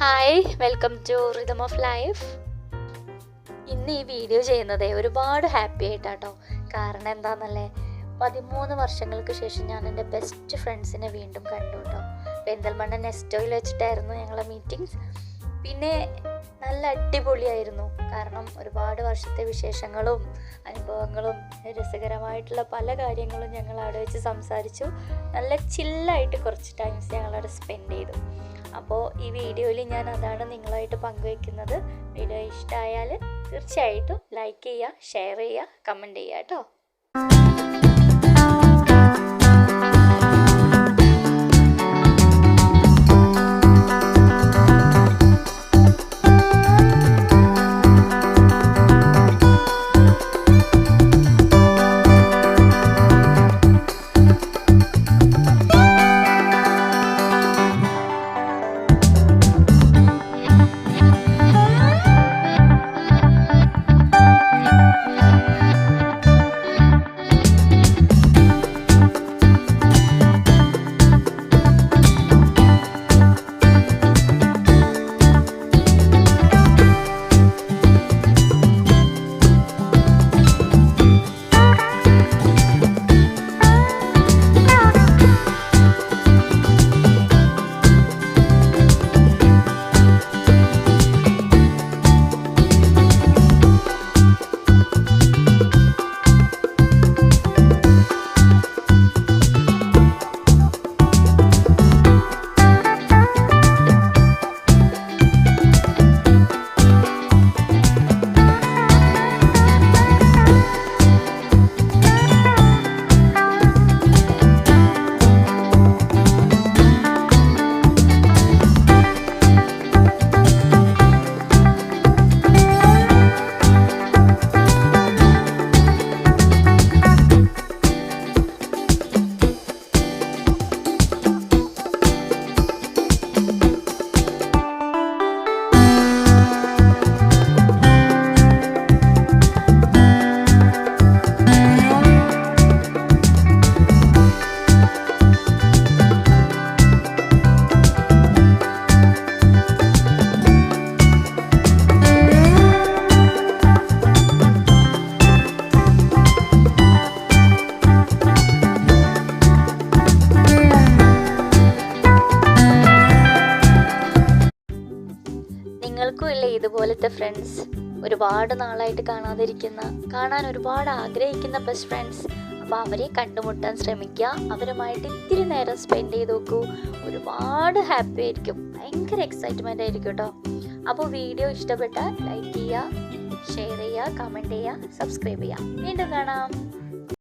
Hi, welcome to rhythm of life. ഇന്ന് ഈ video ചെയ്യുന്നത് ഒരുപാട് ഹാപ്പി ആയിട്ടാട്ടോ. കാരണം എന്താണെന്നല്ലേ, 13 വർഷങ്ങൾക്ക് ശേഷം ഞാൻ എൻ്റെ ബെസ്റ്റ് ഫ്രണ്ട്സിനെ വീണ്ടും കണ്ടു കേട്ടോ. പെരിന്തൽമണ്ണ നെസ്റ്റോയിൽ വെച്ചിട്ടായിരുന്നു ഞങ്ങളെ മീറ്റിങ്സ്. പിന്നെ നല്ല അടിപൊളിയായിരുന്നു. കാരണം ഒരുപാട് വർഷത്തെ വിശേഷങ്ങളും അനുഭവങ്ങളും രസകരമായിട്ടുള്ള പല കാര്യങ്ങളും ഞങ്ങൾ അവിടെ വെച്ച് സംസാരിച്ചു. നല്ല ചില്ലായിട്ട് കുറച്ച് ടൈംസ് ഞങ്ങളവിടെ സ്പെൻഡ് ചെയ്തു. അപ്പോൾ ഈ വീഡിയോയിൽ ഞാൻ അതാണ് നിങ്ങളായിട്ട് പങ്കുവയ്ക്കുന്നത്. വീഡിയോ ഇഷ്ടമായാൽ തീർച്ചയായിട്ടും ലൈക്ക് ചെയ്യുക, ഷെയർ ചെയ്യുക, കമൻറ്റ് ചെയ്യുക കേട്ടോ. നിങ്ങൾക്കും ഇല്ലേ ഇതുപോലത്തെ ഫ്രണ്ട്സ്? ഒരുപാട് നാളായിട്ട് കാണാൻ ഒരുപാട് ആഗ്രഹിക്കുന്ന ബെസ്റ്റ് ഫ്രണ്ട്സ്. അപ്പോൾ അവരെ കണ്ടുമുട്ടാൻ ശ്രമിക്കുക. അവരുമായിട്ട് ഇത്തിരി നേരം സ്പെൻഡ് ചെയ്ത് നോക്കൂ. ഒരുപാട് ഹാപ്പി ആയിരിക്കും, ഭയങ്കര എക്സൈറ്റ്മെൻ്റ് ആയിരിക്കും കേട്ടോ. അപ്പോൾ വീഡിയോ ഇഷ്ടപ്പെട്ടാൽ ലൈക്ക് ചെയ്യുക, ഷെയർ ചെയ്യുക, കമൻറ്റ് ചെയ്യുക, സബ്സ്ക്രൈബ് ചെയ്യുക. വീണ്ടും കാണാം.